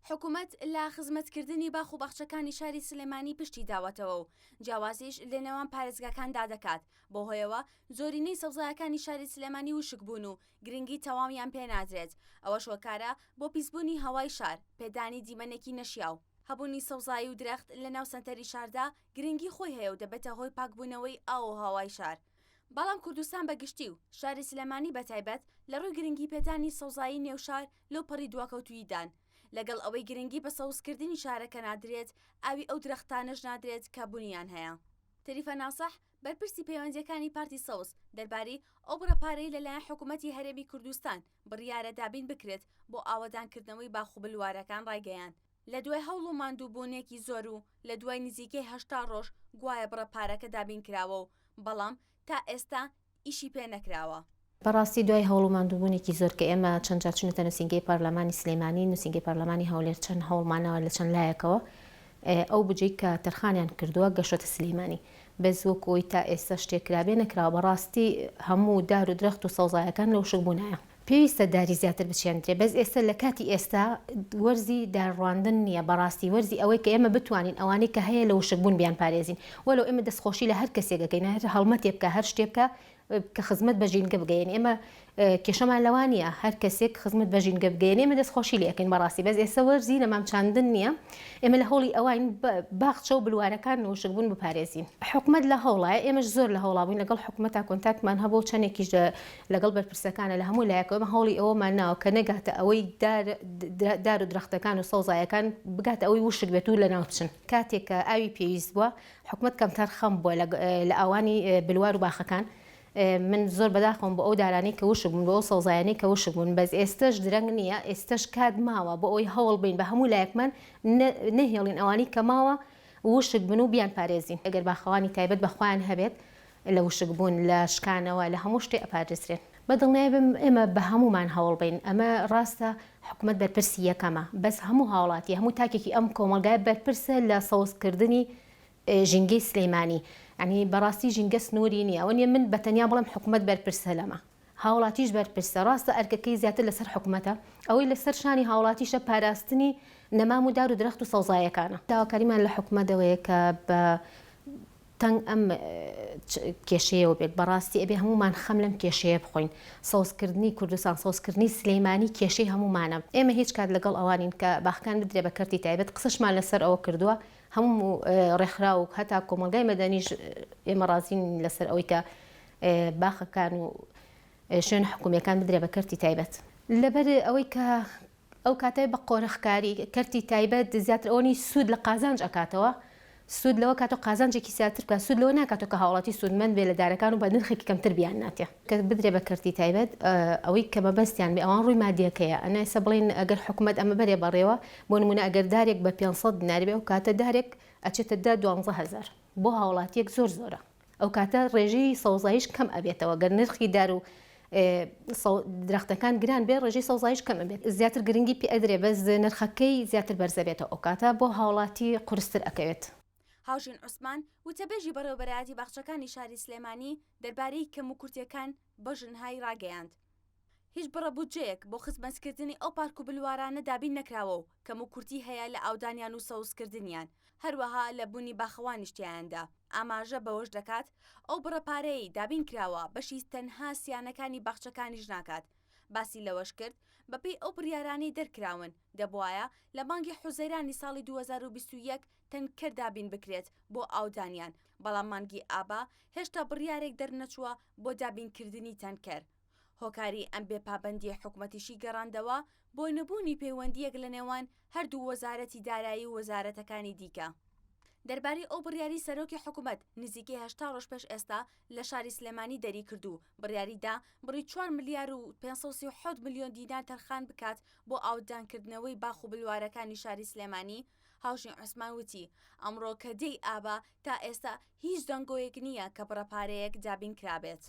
حکوومەت لە خزمەتکردنی باخ و باخچەکانی شاری سلێمانی پشتی داوەتەوە و جیاوازیش لە نێوان پارێزگاکاندا دەکات بۆ هۆیەوە زۆرینەی سەوزایەکانی شاری سلێمانی وشک بوون و گرنگی تەواویان پێنادرێت ئەوە شۆکارە بۆ پیسبوونی هەوای شار پێدانی دیمەنێکی نەشیاو هەبوونی سەوزایی و درەخت لە ناو سەنتەری شاردا گرنگی خۆی هەیە و دەبێتە هۆی پاکبوونەوەی ئاو و هەوای شار بەڵام کوردستان بەگشتی و شاری سلێمانی بەتایبەت لە ڕووی گرنگی پێدانی سەوزایی نێوشار لەو پەڕی دواکەوتوویدان لەگەڵ ئەوەی گرنگی بە سەوزکردنی شارەکە نادرێت ئاوی ئەو درەختانەش نادرێت کە بوونیان هەیە. تەریفە ناسەح بەرپرسی پەیوەندیەکانی پارتی سەوز دەربارەی ئەو بڕەپارەی لەلایەن حکوومەتی هەرێمی کوردستان بڕیارە دابین بکرێت بۆ ئاوەدانکردنەوەی باخ و بلوارەکان ڕایگەیاند. لە دوای هەوڵ و ماندووبوونێکی زۆر و لە دوای نزیکەی 80 ڕۆژ گوایە بڕەپارەکە دابین کراوە و بەڵام تا ئێستا ئیشی پێ نەکراوە. بەڕاستی دوای هەوڵماندووبوونێکی زۆر کە ئێمە چەند جار چونەتە نووسینگەی پارلەمانی سلێمانی نووسینگەی پارلەمانی هەولێر چەند هەوڵمانەوە لە چەند لایەکەوە ئەو بجەی کە تەرخانیان کردووە گەشتە سلێمانی بەس وەکەوەی تا ئێستا شتێکرابێ نەکراوە بەڕاستی هەموو دار و درەخت و سەوزایەکان لەو شک بوونایە پێویستە داری زیاتر بچێنرێ بەس ئێستا لە کاتی ئێستا وەرزی داڕواندن نییە بەڕاستی وەرزی ئەوەی کە ئێمە بتوانین ئەوانەی کە هەیە لە وشکبوون بیان پارێزین وەلو ئێمە دەستخۆشی لە هەر کەسێکەکەین هەر هەڵمەتێ بکە هەر شتێ بکە کە خزمەت بە ژینگە بگەین ئێمە کێشەمان لەوانە هەر کەسێک خزمەت بە ژینگە بگەین ئێمە دەستخۆشی لەکەین بەڕاستی بەس ئێستا وەرزی لە مامچاندن نییە ئێمە لە هەوڵی ئەوین باخچە و بلوارەکان وشکبوون بپارێزین حکوومەت لە هەوڵایە ئێمەش زۆر لە هەوڵابووین لەگەڵ حکوومەتا کۆنتاکتمان هەبوو چەندێکیش لەگەڵ بەرپرسەکانە لە هەموو لایەکەوە هەوڵی ئەوەمان ناوە کە نەگاتە ئەوەی دار و درەختەکان و سەوزایەکان بگاتە ئەوەی وشک بێت و لەناو بچن کاتێک کە ئاوی پێویست بووە حکوومەت کەمتر خەم بووە لە ئەوانی بلوار و باخەکان من زۆر بەداخۆم بۆ ئەو دارانی کە وشک بوون بۆ ئەو سەوزایانی کە وشک بوون بەس ئێستش درەنگ نییە ئێستش کات ماوە بۆ ئەوی هەوڵ بین بە هەموو لایەکمان نەهێڵین ئەوانی کە ماوە وشک بن و بیان پارێزین ئەگەر باخەوانی تایبەت بەخوایان هەبێت لە وشک بوون لە شکانەوە لە هەموو شتێ ئەپارێزرێن بەدڵنیابم ئێمە بە هەمومان هەوڵ بین ئەمە ڕاستە حکوومەت بەرپرسی یەکەمە بەس هەموو هاوڵاتی هەموو تاکێکی ئەم کۆمەلگای بەرپرسە لە سەوزکردنی ژینگەی سلێمانی ینی بەڕاستی ژینگە سنووری نییە ئەوە نیە من بەتەنیا بڵم حکوومەت بەرپرسە لەمە هاوڵاتیش بەرپرسە ڕاستە ئەرکەکەی زیاتر لەسەر حکوومەتە ئەوەی لەسەر شانی هاوڵاتیشە پاراستنی نەمام و دار و درەخت و سەوزایەکانە داواکاریمان لە حکوومەتەوەیە کە بە تەنگ ئەم کێشەیەوە بێت بەڕاستی ئەبێ هەمومان خەم لەم کێشەیە بخۆین سەوزکردنی کوردستان سەوزکردنی سلێمانی کێشەی هەمومانە ئێمە هیچ کات لەگەڵ ئەوانین کە باخەکان بدرێ بە کەرتی تایبەت قسەشمان لەسەر ئەوە کردووە هەموو ڕێکخرا و هەتا کۆمەلگای مەدەنیش ئێمە ڕازین لەسەر ئەوەی کە باخەکان و شوێن حکوومیەکان بدرێ بە کەرتی تایبەت لەبەر ئەوەی کە ئەو کاتای بە قۆرەخکاری کەرتی تایبەت زیاتر ئەوەی سوود لە قازانج ئەکاتەوە سوود لەوە کاتۆ قازانجێکی زیاتر بکە سوود لەوە ناکاتەوە کە هاوڵاتی سوودمەند بێ لە دارەکان و بە نرخێکی کەمتر بیان ناتێ کە بدرێ بە کەرتی تایبەت ئەوەی کە مەبەستیان بێ ئەوان ڕووی مادیەکەیە ئەنا ئێستا بڵێن ئەگەر حکوومەت ئەمە بەرێ بەڕێوە بۆ نمونە ئەگەر دارێک بە 500 دینار بێ و کاتە دارێک ئەچێتە 12000 بۆ هاوڵاتیەک زۆر زۆرە ئەو کاتە ڕێژەی سەوزاییش کەم ئەبێتەوە گەر نرخی دار و درەختەکان گران بێ ڕێژەی سەوزاییش کەم ئەبێت زیاتر گرنگی پێ ئەدرێ بەس نرخەکەی زیاتر بەرزە بێتەوە ئەو کاتە بۆ هاوڵاتی قورستر ئەکەوێت هاوژین عوسمان وتەبێژی بەڕێوەبەرایەتی باخچەکانی شاری سلێمانی دەربارەی کەم و کورتیەکان بە ژنهایی ڕاگەیاند هیچ بڕەبوجەیەک بۆ خزمەتکردنی ئەو پارک و بلوارانە دابین نەکراوە و کەم و کورتی هەیە لە ئاودانیان و سەوزکردنیان هەروەها لە بوونی باخەوانی شتیاندا ئاماژە بەوەش دەکات ئەو بڕەپارەی دابین کراوە بەشی تەنها سیانەکانی باخچەکانیش ناکات باسی لەوەش کرد بەپێی ئەو بڕیارانەی دەرکراون دەبوایە لە مانگی حوزەیرانی ساڵی 2021 تەنکەر دابین بکرێت بۆ ئاودانیان بەڵام مانگی ئابا هێشتا بڕیارێک دەرنەچووە بۆ دابینکردنی تەنکەر هۆکاری ئەم بێپابەندی حکوومەتیشی گەڕاندەوە بۆ نەبوونی پەیوەندیەک لە نێوان هەردوو وەزارەتی دارایی و وەزارەتەکانی دیکە دەربارەی ئەو بڕیاری سەرۆکی حکوومەت نزیکەی 80 ڕۆژ پێش ئێستا لە شاری سلێمانی دەری کردو بڕیاریدا بڕی 4 ملیار و 537 میلیۆن دینار تەرخان بکات بۆ ئاودانکردنەوەی باخ و بلوارەکانی شاری سلێمانی هاوژین عوسمان وتی ئەمڕۆ کە دەی ئابا تا ئێستا هیچ دەنگۆیەک نییە کە بڕەپارەیەک دابین کرابێت.